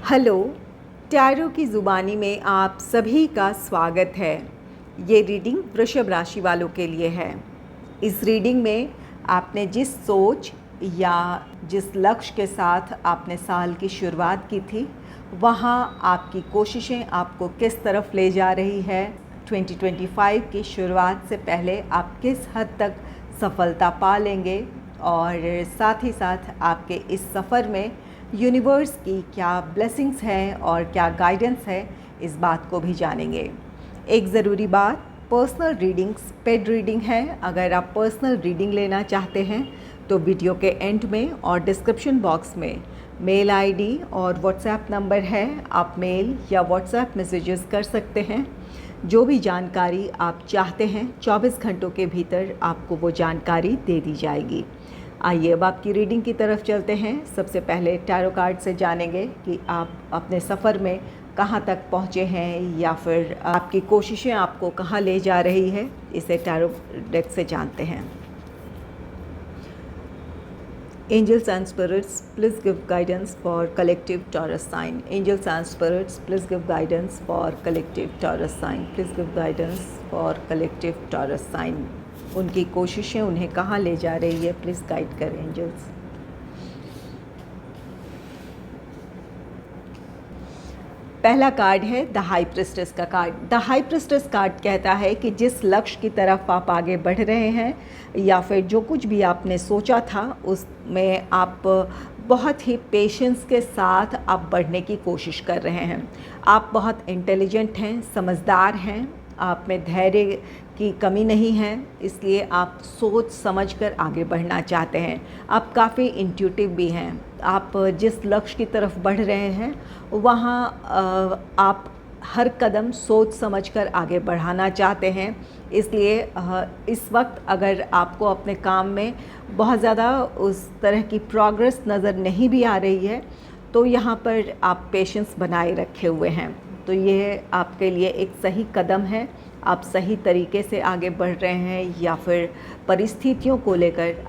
Hello, tarot की ज़ुबानी में आप सभी का स्वागत है। ये रीडिंग वृषभ राशि वालों के लिए है। इस रीडिंग में आपने जिस सोच या जिस लक्ष्य के साथ आपने साल की शुरुआत की थी, वहाँ आपकी कोशिशें आपको किस तरफ ले जा रही है। 2025 की शुरुआत से पहले आप किस हद तक सफलता पा लेंगे और साथ ही साथ आपके इस सफ़र में यूनिवर्स की क्या ब्लेसिंग्स हैं और क्या गाइडेंस है, इस बात को भी जानेंगे। एक ज़रूरी बात, पर्सनल रीडिंग्स पेड रीडिंग है। अगर आप पर्सनल रीडिंग लेना चाहते हैं तो वीडियो के एंड में और डिस्क्रिप्शन बॉक्स में मेल आईडी और व्हाट्सएप नंबर है। आप मेल या व्हाट्सएप मैसेजेस कर सकते हैं। जो भी जानकारी आप चाहते हैं 24 घंटों के भीतर आपको वो जानकारी दे दी जाएगी। आइए अब आपकी रीडिंग की तरफ चलते हैं। सबसे पहले टैरो कार्ड से जानेंगे कि आप अपने सफ़र में कहाँ तक पहुँचे हैं या फिर आपकी कोशिशें आपको कहाँ ले जा रही है, इसे टैरो डेक से जानते हैं। Angels and spirits, please give guidance for collective Taurus sign. Angels and spirits, please give guidance for collective Taurus sign. Please give guidance for collective Taurus sign. उनकी कोशिशें उन्हें कहाँ ले जा रही है, प्लीज़ गाइड करें एंजल्स। पहला कार्ड है द हाई प्रिस्टेस का card. The high priestess card कहता है कि जिस लक्ष्य की तरफ आप आगे बढ़ रहे हैं या फिर जो कुछ भी आपने सोचा था उसमें आप बहुत ही पेशेंस के साथ आप बढ़ने की कोशिश कर रहे हैं। आप बहुत इंटेलिजेंट हैं, समझदार हैं, आप में धैर्य की कमी नहीं है, इसलिए आप सोच समझकर आगे बढ़ना चाहते हैं। आप काफ़ी इंट्यूटिव भी हैं। आप जिस लक्ष्य की तरफ बढ़ रहे हैं वहाँ आप हर कदम सोच समझकर आगे बढ़ाना चाहते हैं। इसलिए इस वक्त अगर आपको अपने काम में बहुत ज़्यादा उस तरह की प्रोग्रेस नज़र नहीं भी आ रही है तो यहाँ पर आप पेशेंस बनाए रखे हुए हैं, तो ये आपके लिए एक सही कदम है। आप सही तरीके से आगे बढ़ रहे हैं या फिर परिस्थितियों को लेकर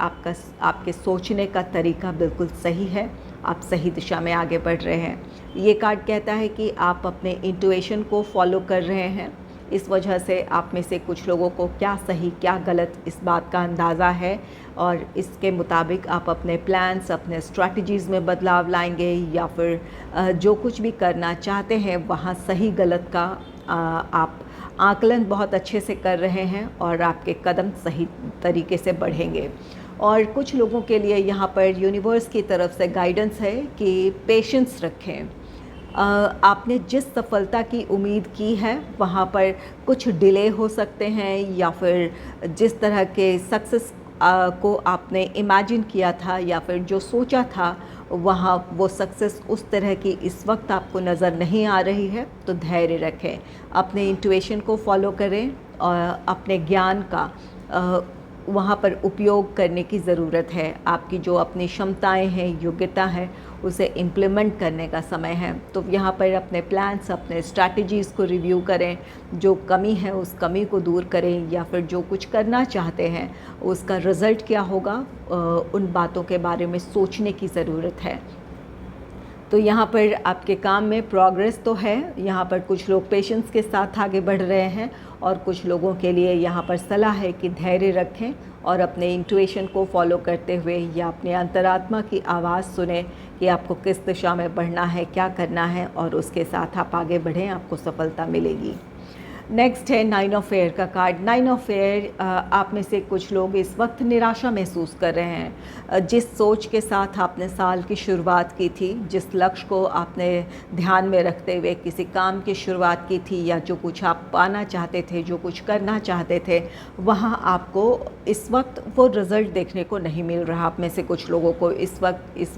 आपके सोचने का तरीका बिल्कुल सही है, आप सही दिशा में आगे बढ़ रहे हैं। ये कार्ड कहता है कि आप अपने इंट्यूशन को फॉलो कर रहे हैं। इस वजह से आप में से कुछ लोगों को क्या सही क्या गलत इस बात का अंदाज़ा है और इसके मुताबिक आप अपने प्लान्स, अपने स्ट्रैटेजीज़ में बदलाव लाएंगे या फिर जो कुछ भी करना चाहते हैं वहाँ सही गलत का आप आकलन बहुत अच्छे से कर रहे हैं और आपके कदम सही तरीके से बढ़ेंगे। और कुछ लोगों के लिए यहाँ पर यूनिवर्स की तरफ से गाइडेंस है कि पेशेंस रखें। आपने जिस सफलता की उम्मीद की है वहाँ पर कुछ डिले हो सकते हैं या फिर जिस तरह के सक्सेस को आपने इमेजिन किया था या फिर जो सोचा था वहाँ वो सक्सेस उस तरह की इस वक्त आपको नज़र नहीं आ रही है, तो धैर्य रखें, अपने इंट्यूशन को फॉलो करें और अपने ज्ञान का वहाँ पर उपयोग करने की ज़रूरत है। आपकी जो अपनी क्षमताएं हैं, योग्यता है, उसे इम्प्लीमेंट करने का समय है। तो यहाँ पर अपने प्लान्स, अपने स्ट्रैटेजीज़ को रिव्यू करें, जो कमी है उस कमी को दूर करें या फिर जो कुछ करना चाहते हैं उसका रिज़ल्ट क्या होगा, उन बातों के बारे में सोचने की ज़रूरत है। तो यहाँ पर आपके काम में प्रोग्रेस तो है। यहाँ पर कुछ लोग पेशेंस के साथ आगे बढ़ रहे हैं और कुछ लोगों के लिए यहाँ पर सलाह है कि धैर्य रखें और अपने इंट्यूशन को फॉलो करते हुए या अपने अंतरात्मा की आवाज़ सुने कि आपको किस दिशा में बढ़ना है, क्या करना है और उसके साथ आप आगे बढ़ें, आपको सफलता मिलेगी। नेक्स्ट है 9 ऑफ एयर का कार्ड। 9 ऑफ एयर, आप में से कुछ लोग इस वक्त निराशा महसूस कर रहे हैं। जिस सोच के साथ आपने साल की शुरुआत की थी, जिस लक्ष्य को आपने ध्यान में रखते हुए किसी काम की शुरुआत की थी या जो कुछ आप पाना चाहते थे, जो कुछ करना चाहते थे, वहाँ आपको इस वक्त वो रिज़ल्ट देखने को नहीं मिल रहा। आप में से कुछ लोगों को इस वक्त इस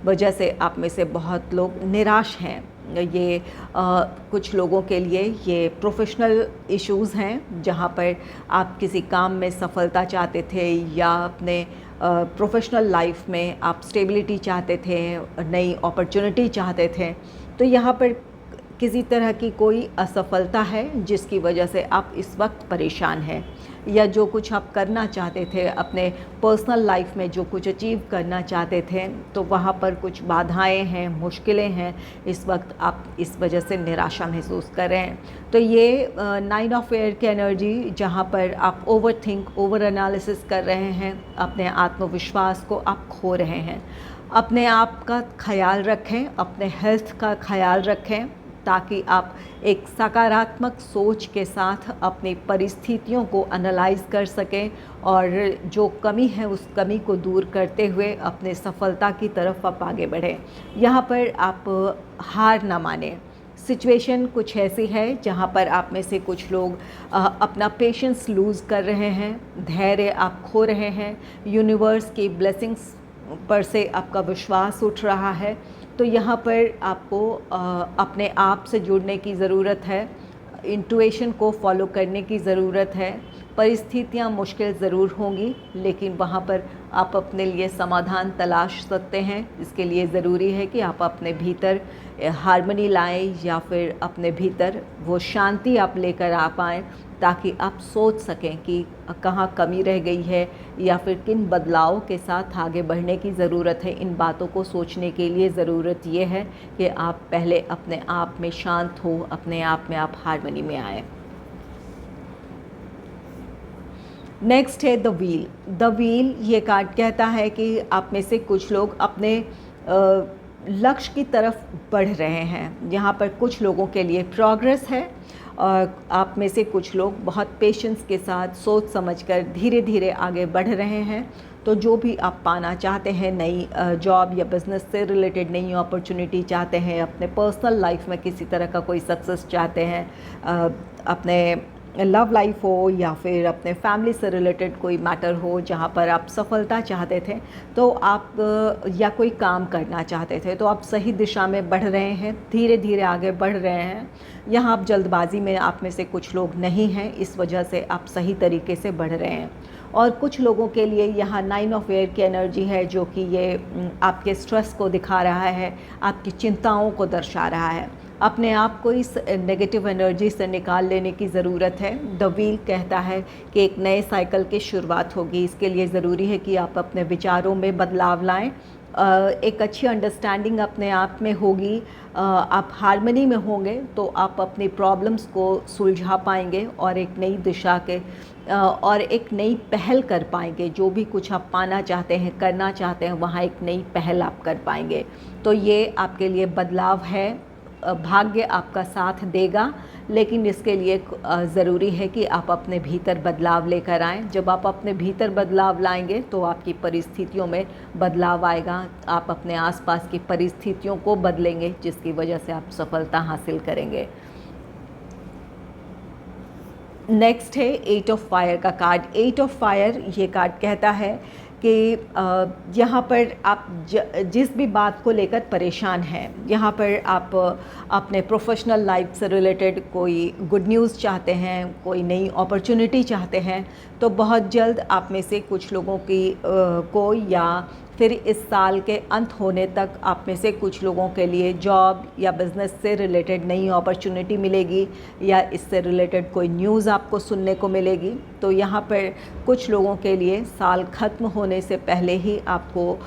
वजह से आप में से बहुत लोग निराश हैं। ये कुछ लोगों के लिए ये प्रोफेशनल इश्यूज़ हैं जहाँ पर आप किसी काम में सफलता चाहते थे या अपने प्रोफेशनल लाइफ में आप स्टेबिलिटी चाहते थे, नई अपॉर्चुनिटी चाहते थे, तो यहाँ पर किसी तरह की कोई असफलता है जिसकी वजह से आप इस वक्त परेशान हैं। या जो कुछ आप करना चाहते थे, अपने पर्सनल लाइफ में जो कुछ अचीव करना चाहते थे, तो वहाँ पर कुछ बाधाएं हैं, मुश्किलें हैं, इस वक्त आप इस वजह से निराशा महसूस कर रहे हैं। तो ये 9 ऑफ एयर की एनर्जी, जहाँ पर आप ओवर एनालिसिस कर रहे हैं, अपने आत्मविश्वास को आप खो रहे हैं। अपने आप का ख्याल रखें, अपने हेल्थ का ख्याल रखें, ताकि आप एक सकारात्मक सोच के साथ अपनी परिस्थितियों को एनालाइज कर सकें और जो कमी है उस कमी को दूर करते हुए अपने सफलता की तरफ आप आगे बढ़ें। यहाँ पर आप हार ना मानें। सिचुएशन कुछ ऐसी है जहाँ पर आप में से कुछ लोग अपना पेशेंस लूज़ कर रहे हैं, धैर्य आप खो रहे हैं, यूनिवर्स की ब्लेसिंग्स पर से आपका विश्वास उठ रहा है। तो यहाँ पर आपको अपने आप से जुड़ने की ज़रूरत है, इंट्यूशन को फॉलो करने की ज़रूरत है। परिस्थितियाँ मुश्किल ज़रूर होंगी, लेकिन वहाँ पर आप अपने लिए समाधान तलाश सकते हैं। इसके लिए ज़रूरी है कि आप अपने भीतर हार्मनी लाएं या फिर अपने भीतर वो शांति आप लेकर आ पाएँ, ताकि आप सोच सकें कि कहाँ कमी रह गई है या फिर किन बदलावों के साथ आगे बढ़ने की ज़रूरत है। इन बातों को सोचने के लिए ज़रूरत ये है कि आप पहले अपने आप में शांत हो, अपने आप में आप हार्मनी में आएँ। नेक्स्ट है द व्हील। द व्हील ये कार्ड कहता है कि आप में से कुछ लोग अपने लक्ष्य की तरफ बढ़ रहे हैं। यहाँ पर कुछ लोगों के लिए प्रोग्रेस है और आप में से कुछ लोग बहुत पेशेंस के साथ सोच समझकर धीरे धीरे आगे बढ़ रहे हैं। तो जो भी आप पाना चाहते हैं, नई जॉब या बिज़नेस से रिलेटेड नई अपॉर्चुनिटी चाहते हैं, अपने पर्सनल लाइफ में किसी तरह का कोई सक्सेस चाहते हैं, अपने लव लाइफ हो या फिर अपने फैमिली से रिलेटेड कोई मैटर हो जहाँ पर आप सफलता चाहते थे, तो आप या कोई काम करना चाहते थे, तो आप सही दिशा में बढ़ रहे हैं, धीरे धीरे आगे बढ़ रहे हैं। यहाँ आप जल्दबाजी में आप में से कुछ लोग नहीं हैं, इस वजह से आप सही तरीके से बढ़ रहे हैं। और कुछ लोगों के लिए यहाँ 9 ऑफ एयर की एनर्जी है, जो कि ये आपके स्ट्रेस को दिखा रहा है, आपकी चिंताओं को दर्शा रहा है। अपने आप को इस नेगेटिव एनर्जी से निकाल लेने की ज़रूरत है। द व्हील कहता है कि एक नए साइकिल की शुरुआत होगी। इसके लिए ज़रूरी है कि आप अपने विचारों में बदलाव लाएं, एक अच्छी अंडरस्टैंडिंग अपने आप में होगी, आप हार्मनी में होंगे तो आप अपनी प्रॉब्लम्स को सुलझा पाएंगे और एक नई दिशा के और एक नई पहल कर पाएंगे। जो भी कुछ आप पाना चाहते हैं, करना चाहते हैं, वहाँ एक नई पहल आप कर पाएंगे। तो ये आपके लिए बदलाव है, भाग्य आपका साथ देगा, लेकिन इसके लिए ज़रूरी है कि आप अपने भीतर बदलाव लेकर आएँ। जब आप अपने भीतर बदलाव लाएंगे तो आपकी परिस्थितियों में बदलाव आएगा, आप अपने आसपास की परिस्थितियों को बदलेंगे, जिसकी वजह से आप सफलता हासिल करेंगे। नेक्स्ट है 8 ऑफ फायर का कार्ड। 8 ऑफ फायर ये कार्ड कहता है कि यहाँ पर आप जिस भी बात को लेकर परेशान हैं, यहाँ पर आप अपने प्रोफेशनल लाइफ से रिलेटेड कोई गुड न्यूज़ चाहते हैं, कोई नई अपॉर्चुनिटी चाहते हैं, तो बहुत जल्द आप में से कुछ लोगों की को या फिर इस साल के अंत होने तक आप में से कुछ लोगों के लिए जॉब या बिज़नेस से रिलेटेड नई अपॉर्चुनिटी मिलेगी या इससे रिलेटेड कोई न्यूज़ आपको सुनने को मिलेगी। तो यहाँ पर कुछ लोगों के लिए साल ख़त्म होने से पहले ही आपको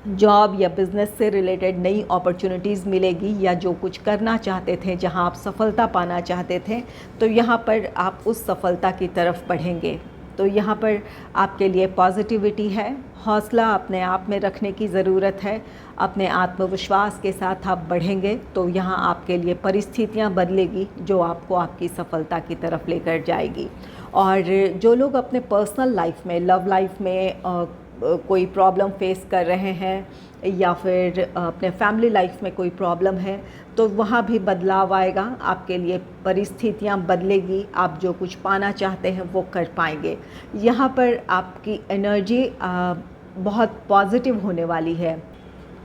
जॉब या बिज़नेस से रिलेटेड नई अपॉर्चुनिटीज़ मिलेगी, या जो कुछ करना चाहते थे, जहां आप सफलता पाना चाहते थे, तो यहाँ पर आप उस सफलता की तरफ बढ़ेंगे। तो यहाँ पर आपके लिए पॉजिटिविटी है, हौसला अपने आप में रखने की ज़रूरत है, अपने आत्मविश्वास के साथ आप बढ़ेंगे तो यहाँ आपके लिए परिस्थितियाँ बदलेगी जो आपको आपकी सफलता की तरफ लेकर जाएगी। और जो लोग अपने पर्सनल लाइफ में, लव लाइफ में कोई प्रॉब्लम फेस कर रहे हैं या फिर अपने फैमिली लाइफ में कोई प्रॉब्लम है, तो वहाँ भी बदलाव आएगा, आपके लिए परिस्थितियाँ बदलेगी, आप जो कुछ पाना चाहते हैं वो कर पाएंगे। यहाँ पर आपकी एनर्जी बहुत पॉजिटिव होने वाली है।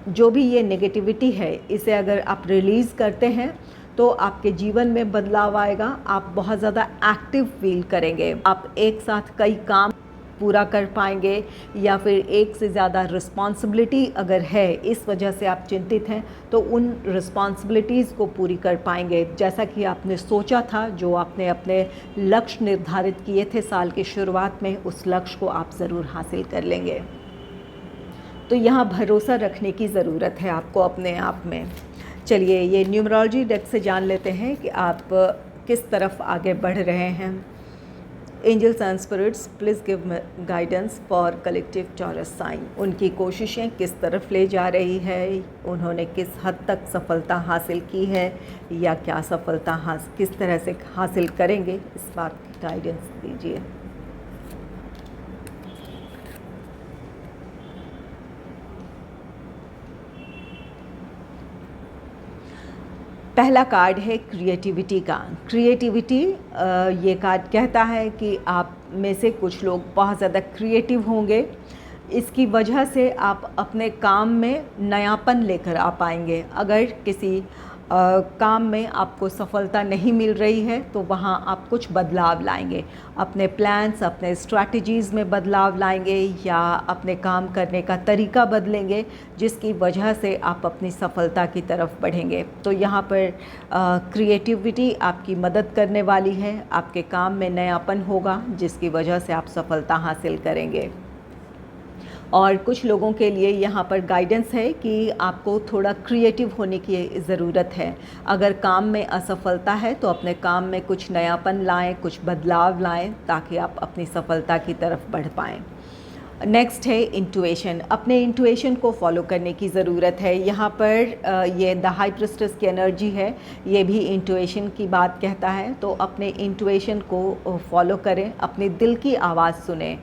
जो भी ये नेगेटिविटी है, इसे अगर आप रिलीज़ करते हैं तो आपके जीवन में बदलाव आएगा, आप बहुत ज़्यादा एक्टिव फील करेंगे, आप एक साथ कई काम पूरा कर पाएंगे, या फिर एक से ज़्यादा रिस्पॉन्सिबिलिटी अगर है इस वजह से आप चिंतित हैं तो उन रिस्पॉन्सिबिलिटीज़ को पूरी कर पाएंगे जैसा कि आपने सोचा था। जो आपने अपने लक्ष्य निर्धारित किए थे साल की शुरुआत में, उस लक्ष्य को आप ज़रूर हासिल कर लेंगे। तो यहाँ भरोसा रखने की ज़रूरत है आपको अपने आप में। चलिए ये न्यूमरोलॉजी डेक से जान लेते हैं कि आप किस तरफ आगे बढ़ रहे हैं। Angels and spirits please give guidance for collective Taurus sign. उनकी कोशिशें किस तरफ ले जा रही है, उन्होंने किस हद तक सफलता हासिल की है या क्या सफलता किस तरह से हासिल करेंगे, इस बात की गाइडेंस दीजिए। पहला कार्ड है क्रिएटिविटी का। क्रिएटिविटी ये कार्ड कहता है कि आप में से कुछ लोग बहुत ज़्यादा क्रिएटिव होंगे। इसकी वजह से आप अपने काम में नयापन लेकर आ पाएंगे। अगर किसी काम में आपको सफलता नहीं मिल रही है तो वहाँ आप कुछ बदलाव लाएंगे, अपने प्लान्स, अपने स्ट्रैटेजीज़ में बदलाव लाएंगे या अपने काम करने का तरीका बदलेंगे, जिसकी वजह से आप अपनी सफलता की तरफ बढ़ेंगे। तो यहाँ पर क्रिएटिविटी आपकी मदद करने वाली है, आपके काम में नयापन होगा जिसकी वजह से आप सफलता हासिल करेंगे। और कुछ लोगों के लिए यहाँ पर गाइडेंस है कि आपको थोड़ा क्रिएटिव होने की ज़रूरत है। अगर काम में असफलता है तो अपने काम में कुछ नयापन लाएं, कुछ बदलाव लाएं ताकि आप अपनी सफलता की तरफ बढ़ पाएँ। नेक्स्ट है इंट्यूशन। अपने इंट्यूशन को फॉलो करने की ज़रूरत है। यहाँ पर ये द हाई प्रिस्टेस की एनर्जी है, ये भी इंट्यूशन की बात कहता है। तो अपने इंट्यूशन को फॉलो करें, अपने दिल की आवाज़ सुने।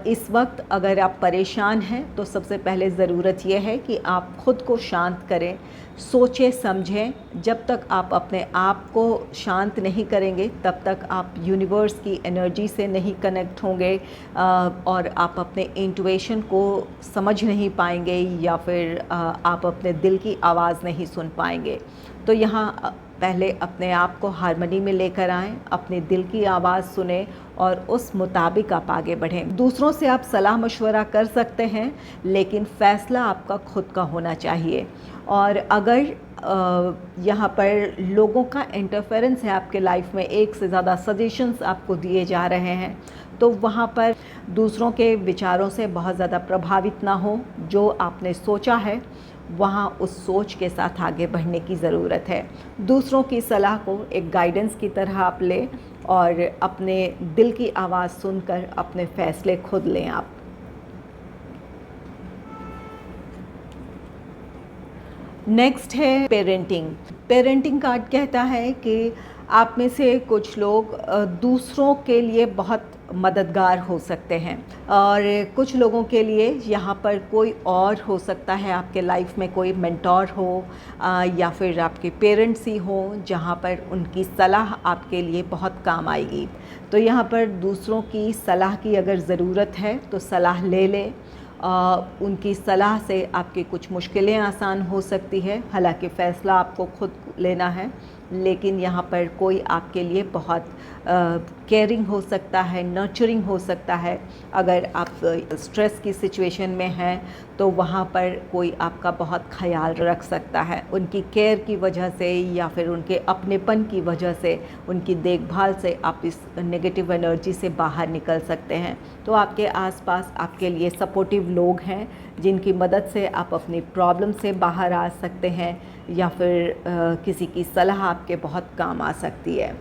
इस वक्त अगर आप परेशान हैं तो सबसे पहले ज़रूरत यह है कि आप ख़ुद को शांत करें, सोचें समझें। जब तक आप अपने आप को शांत नहीं करेंगे तब तक आप यूनिवर्स की एनर्जी से नहीं कनेक्ट होंगे और आप अपने इंट्यूशन को समझ नहीं पाएंगे या फिर आप अपने दिल की आवाज़ नहीं सुन पाएंगे। तो यहाँ पहले अपने आप को हार्मनी में लेकर आएं, अपने दिल की आवाज़ सुने और उस मुताबिक आप आगे बढ़ें। दूसरों से आप सलाह मशवरा कर सकते हैं लेकिन फ़ैसला आपका खुद का होना चाहिए। और अगर यहाँ पर लोगों का इंटरफेरेंस है आपके लाइफ में, एक से ज़्यादा सजेशंस आपको दिए जा रहे हैं, तो वहाँ पर दूसरों के विचारों से बहुत ज़्यादा प्रभावित ना हो। जो आपने सोचा है वहाँ उस सोच के साथ आगे बढ़ने की ज़रूरत है। दूसरों की सलाह को एक गाइडेंस की तरह आप लें और अपने दिल की आवाज़ सुनकर अपने फ़ैसले खुद लें आप। नेक्स्ट है पेरेंटिंग। पेरेंटिंग कार्ड कहता है कि आप में से कुछ लोग दूसरों के लिए बहुत मददगार हो सकते हैं और कुछ लोगों के लिए यहाँ पर कोई और हो सकता है, आपके लाइफ में कोई मेंटोर हो या फिर आपके पेरेंट्स ही हो जहाँ पर उनकी सलाह आपके लिए बहुत काम आएगी। तो यहाँ पर दूसरों की सलाह की अगर ज़रूरत है तो सलाह ले लें। उनकी सलाह से आपकी कुछ मुश्किलें आसान हो सकती है। हालांकि फ़ैसला आपको खुद लेना है, लेकिन यहाँ पर कोई आपके लिए बहुत केयरिंग हो सकता है, नर्चरिंग हो सकता है। अगर आप स्ट्रेस की सिचुएशन में हैं तो वहाँ पर कोई आपका बहुत ख्याल रख सकता है। उनकी केयर की वजह से या फिर उनके अपनेपन की वजह से, उनकी देखभाल से आप इस नेगेटिव एनर्जी से बाहर निकल सकते हैं। तो आपके आसपास आपके लिए सपोर्टिव लोग हैं जिनकी मदद से आप अपनी प्रॉब्लम से बाहर आ सकते हैं या फिर किसी की सलाह आपके बहुत काम आ सकती है।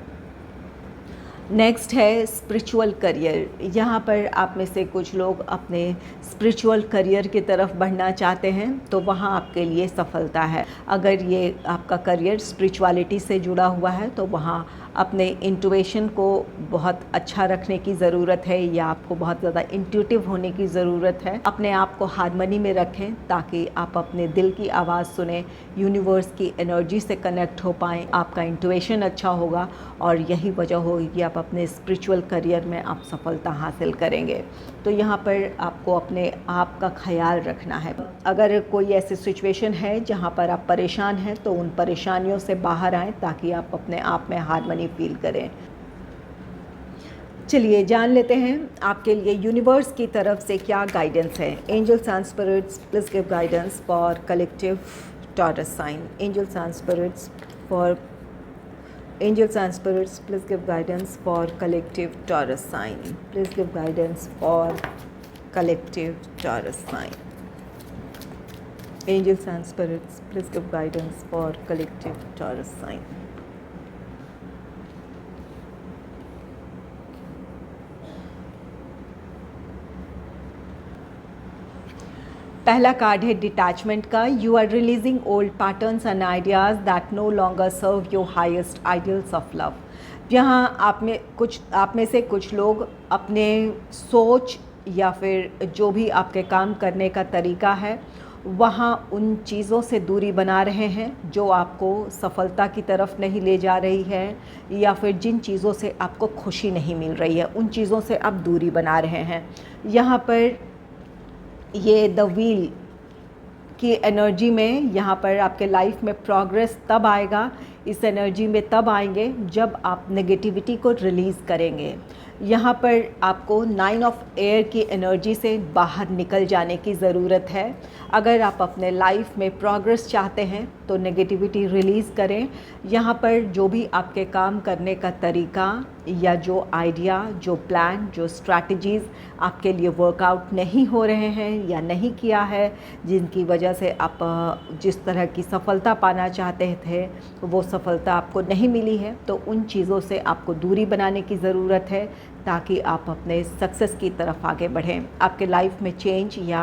नेक्स्ट है स्पिरिचुअल करियर। यहाँ पर आप में से कुछ लोग अपने स्पिरिचुअल करियर की तरफ बढ़ना चाहते हैं तो वहाँ आपके लिए सफलता है। अगर ये आपका करियर स्पिरिचुअलिटी से जुड़ा हुआ है तो वहाँ अपने इंट्यूशन को बहुत अच्छा रखने की ज़रूरत है या आपको बहुत ज़्यादा इंट्यूटिव होने की ज़रूरत है। अपने आप को हार्मनी में रखें ताकि आप अपने दिल की आवाज़ सुने, यूनिवर्स की एनर्जी से कनेक्ट हो पाएँ। आपका इंट्यूशन अच्छा होगा और यही वजह होगी कि आप अपने स्पिरिचुअल करियर में आप सफलता हासिल करेंगे। तो यहाँ पर आपको अपने आप का ख्याल रखना है। अगर कोई ऐसी सिचुएशन है जहाँ पर आप परेशान हैं तो उन परेशानियों से बाहर आएँ ताकि आप अपने आप में हार्मनी फील करें। चलिए जान लेते हैं आपके लिए यूनिवर्स की तरफ से क्या गाइडेंस है। Angels and spirits please give guidance for collective Taurus sign. Angels and spirits for Angels and spirits, please give guidance for collective Taurus sign. Please give guidance for collective Taurus sign. Angels and spirits, please give guidance for collective Taurus sign. पहला card है detachment का। You are releasing old patterns and ideas that no longer serve your highest ideals of love. यहाँ आप में से कुछ लोग अपने सोच या फिर जो भी आपके काम करने का तरीका है वहाँ उन चीज़ों से दूरी बना रहे हैं जो आपको सफलता की तरफ नहीं ले जा रही है, या फिर जिन चीज़ों से आपको खुशी नहीं मिल रही है उन चीज़ों से आप दूरी बना रहे हैं। यहाँ पर ये द व्हील की एनर्जी में यहाँ पर आपके लाइफ में प्रोग्रेस तब आएगा, इस एनर्जी में तब आएंगे जब आप नेगेटिविटी को रिलीज़ करेंगे। यहाँ पर आपको 9 ऑफ एयर की एनर्जी से बाहर निकल जाने की ज़रूरत है। अगर आप अपने लाइफ में प्रोग्रेस चाहते हैं तो नेगेटिविटी रिलीज़ करें। यहाँ पर जो भी आपके काम करने का तरीका या जो आइडिया, जो प्लान, जो स्ट्रैटेजीज़ आपके लिए वर्कआउट नहीं हो रहे हैं या नहीं किया है, जिनकी वजह से आप जिस तरह की सफलता पाना चाहते थे वो सफलता आपको नहीं मिली है, तो उन चीज़ों से आपको दूरी बनाने की ज़रूरत है ताकि आप अपने सक्सेस की तरफ आगे बढ़ें। आपके लाइफ में चेंज या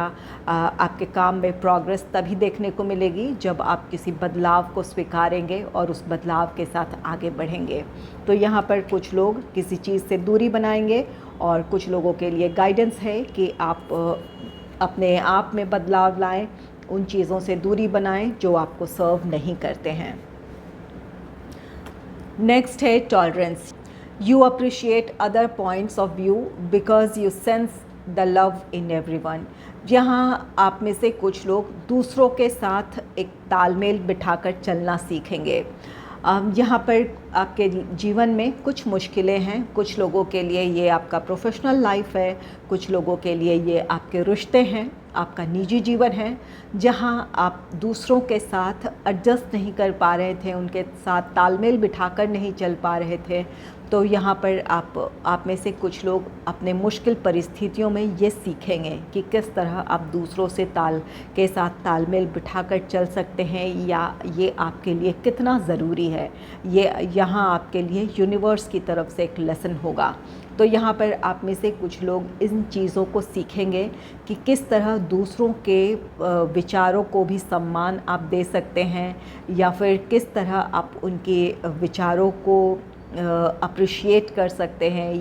आपके काम में प्रोग्रेस तभी देखने को मिलेगी जब आप किसी बदलाव को स्वीकारेंगे और उस बदलाव के साथ आगे बढ़ेंगे। तो यहाँ पर कुछ लोग किसी चीज़ से दूरी बनाएंगे और कुछ लोगों के लिए गाइडेंस है कि आप अपने आप में बदलाव लाएं, उन चीज़ों से दूरी बनाएं जो आपको सर्व नहीं करते हैं। नेक्स्ट है tolerance. You appreciate other points of view because you sense the love in everyone। यहाँ आप में से कुछ लोग दूसरों के साथ एक तालमेल बिठाकर चलना सीखेंगे। यहाँ पर आपके जीवन में कुछ मुश्किलें हैं, कुछ लोगों के लिए ये आपका प्रोफेशनल लाइफ है, कुछ लोगों के लिए ये आपके रिश्ते हैं, आपका निजी जीवन है, जहाँ आप दूसरों के साथ एडजस्ट नहीं कर पा रहे थे, उनके साथ तालमेल बिठाकर नहीं चल पा रहे थे। तो यहाँ पर आप में से कुछ लोग अपने मुश्किल परिस्थितियों में ये सीखेंगे कि किस तरह आप दूसरों से के साथ तालमेल बिठाकर चल सकते हैं, या ये आपके लिए कितना ज़रूरी है। ये यहाँ आपके लिए यूनिवर्स की तरफ से एक लेसन होगा। तो यहाँ पर आप में से कुछ लोग इन चीज़ों को सीखेंगे कि किस तरह दूसरों के विचारों को भी सम्मान आप दे सकते हैं, या फिर किस तरह आप उनके विचारों को अप्रिशिएट कर सकते हैं।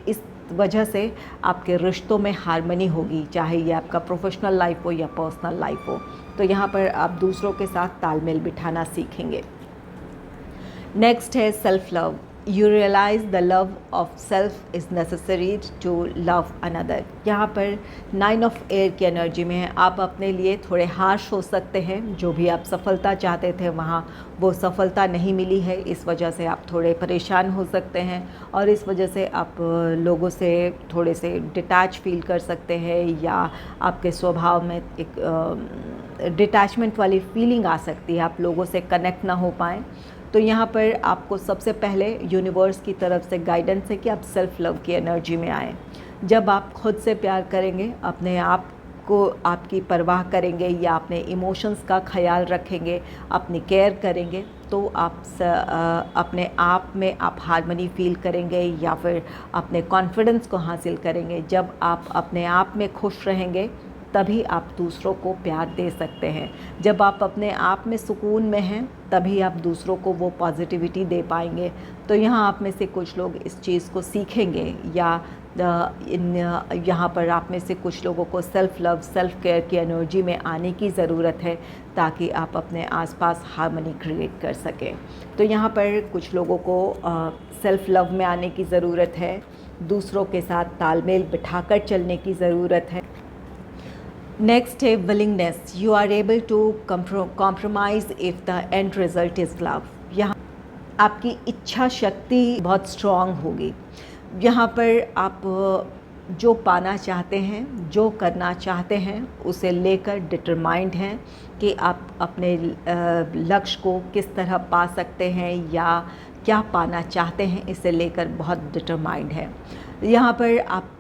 इस वजह से आपके रिश्तों में हार्मनी होगी, चाहे ये आपका प्रोफेशनल लाइफ हो या पर्सनल लाइफ हो। तो यहाँ पर आप दूसरों के साथ तालमेल बिठाना सीखेंगे। नेक्स्ट है self love. You realise the love of self is necessary to love another. यहाँ पर 9 ऑफ एयर की एनर्जी में है। आप अपने लिए थोड़े हार्श हो सकते हैं, जो भी आप सफलता चाहते थे वहाँ वो सफलता नहीं मिली है, इस वजह से आप थोड़े परेशान हो सकते हैं और इस वजह से आप लोगों से थोड़े से डिटैच फील कर सकते हैं, या आपके स्वभाव में एक डिटैचमेंट वाली फीलिंग आ सकती है, आप लोगों से कनेक्ट ना हो पाएँ। तो यहाँ पर आपको सबसे पहले यूनिवर्स की तरफ से गाइडेंस है कि आप सेल्फ लव की एनर्जी में आएँ। जब आप खुद से प्यार करेंगे, अपने आप को आपकी परवाह करेंगे या अपने इमोशंस का ख्याल रखेंगे, अपनी केयर करेंगे, तो आप अपने आप में आप हार्मनी फील करेंगे या फिर अपने कॉन्फिडेंस को हासिल करेंगे। जब आप अपने आप में खुश रहेंगे तभी आप दूसरों को प्यार दे सकते हैं। जब आप अपने आप में सुकून में हैं तभी आप दूसरों को वो पॉजिटिविटी दे पाएंगे। तो यहाँ आप में से कुछ लोग इस चीज़ को सीखेंगे, या यहाँ पर आप में से कुछ लोगों को सेल्फ़ लव, सेल्फ़ केयर की एनर्जी में आने की ज़रूरत है ताकि आप अपने आसपास हार्मनी क्रिएट कर सकें। तो यहाँ पर कुछ लोगों को सेल्फ़ लव में आने की ज़रूरत है, दूसरों के साथ तालमेल बिठाकर चलने की ज़रूरत है। नेक्स्ट है willingness. You are able to compromise if the end result is love. यहाँ आपकी इच्छा शक्ति बहुत स्ट्रॉन्ग होगी। यहाँ पर आप जो पाना चाहते हैं, जो करना चाहते हैं, उसे लेकर डिटरमाइंड हैं कि आप अपने लक्ष्य को किस तरह पा सकते हैं या क्या पाना चाहते हैं, इसे लेकर बहुत डिटरमाइंड है। यहाँ पर आप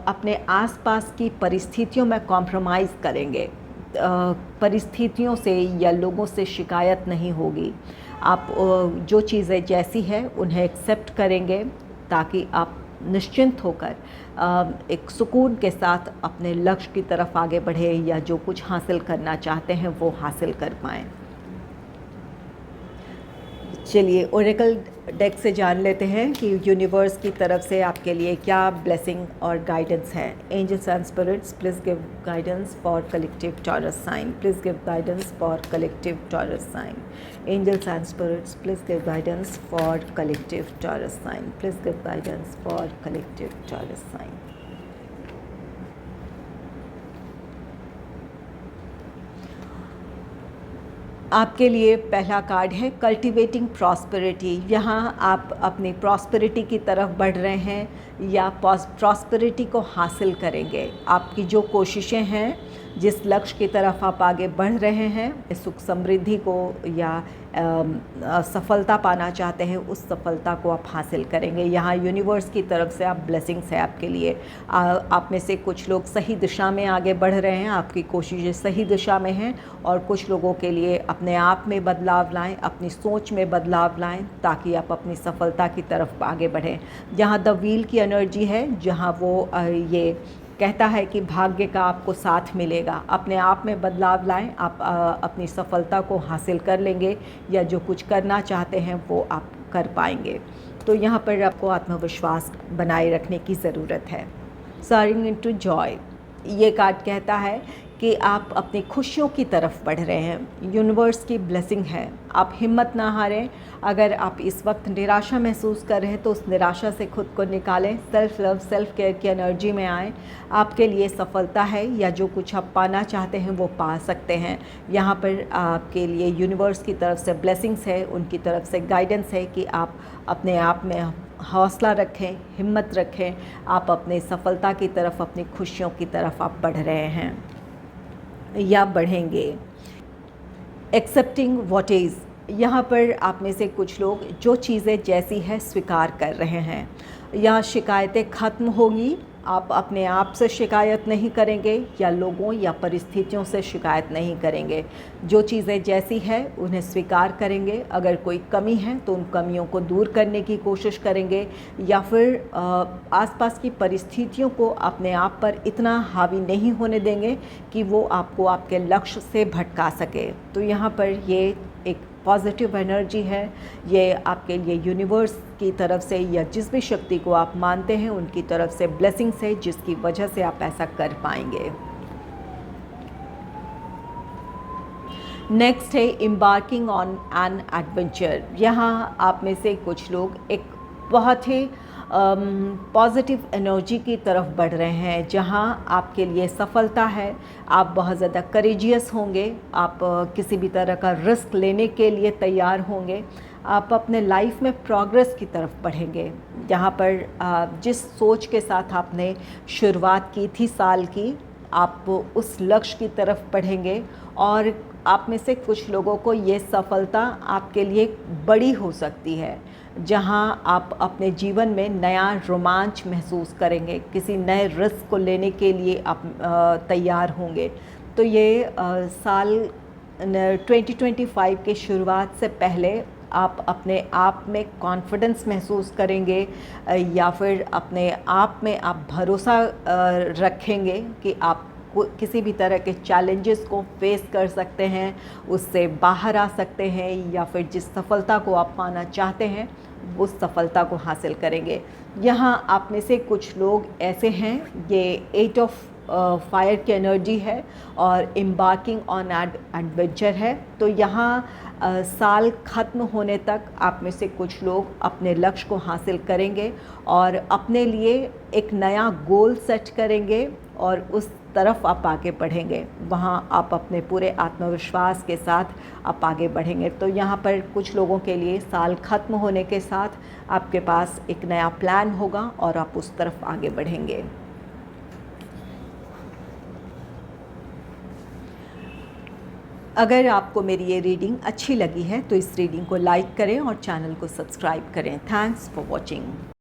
अपने आसपास की परिस्थितियों में कॉम्प्रोमाइज़ करेंगे, परिस्थितियों से या लोगों से शिकायत नहीं होगी। आप जो चीज़ें जैसी हैं उन्हें एक्सेप्ट करेंगे ताकि आप निश्चिंत होकर एक सुकून के साथ अपने लक्ष्य की तरफ आगे बढ़े या जो कुछ हासिल करना चाहते हैं वो हासिल कर पाएँ। चलिए ओरेकल डेक से जान लेते हैं कि यूनिवर्स की तरफ से आपके लिए क्या ब्लेसिंग और गाइडेंस है। Angels and spirits, please give guidance for collective Taurus sign. Please give guidance for collective Taurus sign. Angels and spirits, please give guidance for collective Taurus sign. Please give guidance for collective Taurus sign. आपके लिए पहला card है cultivating prosperity. यहाँ आप अपनी prosperity की तरफ बढ़ रहे हैं या प्रॉस्पेरिटी को हासिल करेंगे। आपकी जो कोशिशें हैं, जिस लक्ष्य की तरफ आप आगे बढ़ रहे हैं, सुख समृद्धि को या सफलता पाना चाहते हैं, उस सफलता को आप हासिल करेंगे। यहाँ यूनिवर्स की तरफ से आप ब्लेसिंग्स है आपके लिए। आप में से कुछ लोग सही दिशा में आगे बढ़ रहे हैं, आपकी कोशिशें सही दिशा में हैं, और कुछ लोगों के लिए अपने आप में बदलाव लाएं, अपनी सोच में बदलाव लाएं ताकि आप अपनी सफलता की तरफ आगे बढ़ें। यहाँ द व्हील की एनर्जी है, जहाँ वो ये कहता है कि भाग्य का आपको साथ मिलेगा। अपने आप में बदलाव लाएं, आप अपनी सफलता को हासिल कर लेंगे या जो कुछ करना चाहते हैं वो आप कर पाएंगे। तो यहाँ पर आपको आत्मविश्वास बनाए रखने की ज़रूरत है। सोअरिंग इनटू जॉय, ये कार्ड कहता है कि आप अपनी खुशियों की तरफ बढ़ रहे हैं। यूनिवर्स की ब्लेसिंग है, आप हिम्मत ना हारें। अगर आप इस वक्त निराशा महसूस कर रहे हैं तो उस निराशा से खुद को निकालें, सेल्फ लव, सेल्फ केयर की एनर्जी में आएँ। आपके लिए सफलता है या जो कुछ आप पाना चाहते हैं वो पा सकते हैं। यहाँ पर आपके लिए यूनिवर्स की तरफ से ब्लेसिंग्स है, उनकी तरफ से गाइडेंस है कि आप अपने आप में हौसला रखें, हिम्मत रखें। आप अपने सफलता की तरफ, अपनी खुशियों की तरफ आप बढ़ रहे हैं या बढ़ेंगे। एक्सेप्टिंग व्हाट इज़, यहाँ पर आप में से कुछ लोग जो चीज़ें जैसी है स्वीकार कर रहे हैं। यहाँ शिकायतें ख़त्म होंगी, आप अपने आप से शिकायत नहीं करेंगे या लोगों या परिस्थितियों से शिकायत नहीं करेंगे। जो चीज़ें जैसी है उन्हें स्वीकार करेंगे। अगर कोई कमी है तो उन कमियों को दूर करने की कोशिश करेंगे या फिर आसपास की परिस्थितियों को अपने आप पर इतना हावी नहीं होने देंगे कि वो आपको आपके लक्ष्य से भटका सके। तो यहाँ पर ये एक पॉजिटिव एनर्जी है, ये आपके लिए यूनिवर्स की तरफ से या जिस भी शक्ति को आप मानते हैं उनकी तरफ से ब्लेसिंग्स है, जिसकी वजह से आप ऐसा कर पाएंगे। नेक्स्ट है एम्बार्किंग ऑन एन एडवेंचर। यहाँ आप में से कुछ लोग एक बहुत ही पॉजिटिव एनर्जी की तरफ बढ़ रहे हैं, जहां आपके लिए सफलता है। आप बहुत ज़्यादा करेजियस होंगे, आप किसी भी तरह का रिस्क लेने के लिए तैयार होंगे। आप अपने लाइफ में प्रोग्रेस की तरफ बढ़ेंगे। जहां पर जिस सोच के साथ आपने शुरुआत की थी साल की, आप उस लक्ष्य की तरफ बढ़ेंगे और आप में से कुछ लोगों को ये सफलता आपके लिए बड़ी हो सकती है, जहां आप अपने जीवन में नया रोमांच महसूस करेंगे, किसी नए रिस्क को लेने के लिए आप तैयार होंगे। तो ये साल 2025 के शुरुआत से पहले आप अपने आप में कॉन्फिडेंस महसूस करेंगे या फिर अपने आप में आप भरोसा रखेंगे कि आप किसी भी तरह के चैलेंजेस को फेस कर सकते हैं, उससे बाहर आ सकते हैं या फिर जिस सफलता को आप पाना चाहते हैं उस सफलता को हासिल करेंगे। यहाँ आप में से कुछ लोग ऐसे हैं, ये 8 ऑफ फायर की एनर्जी है और एम्बार्किंग ऑन एडवेंचर है। तो यहाँ साल ख़त्म होने तक आप में से कुछ लोग अपने लक्ष्य को हासिल करेंगे और अपने लिए एक नया गोल सेट करेंगे और उस तरफ आप आगे बढ़ेंगे। वहाँ आप अपने पूरे आत्मविश्वास के साथ आप आगे बढ़ेंगे। तो यहाँ पर कुछ लोगों के लिए साल ख़त्म होने के साथ आपके पास एक नया प्लान होगा और आप उस तरफ आगे बढ़ेंगे। अगर आपको मेरी ये रीडिंग अच्छी लगी है तो इस रीडिंग को लाइक करें और चैनल को सब्सक्राइब करें। Thanks for watching.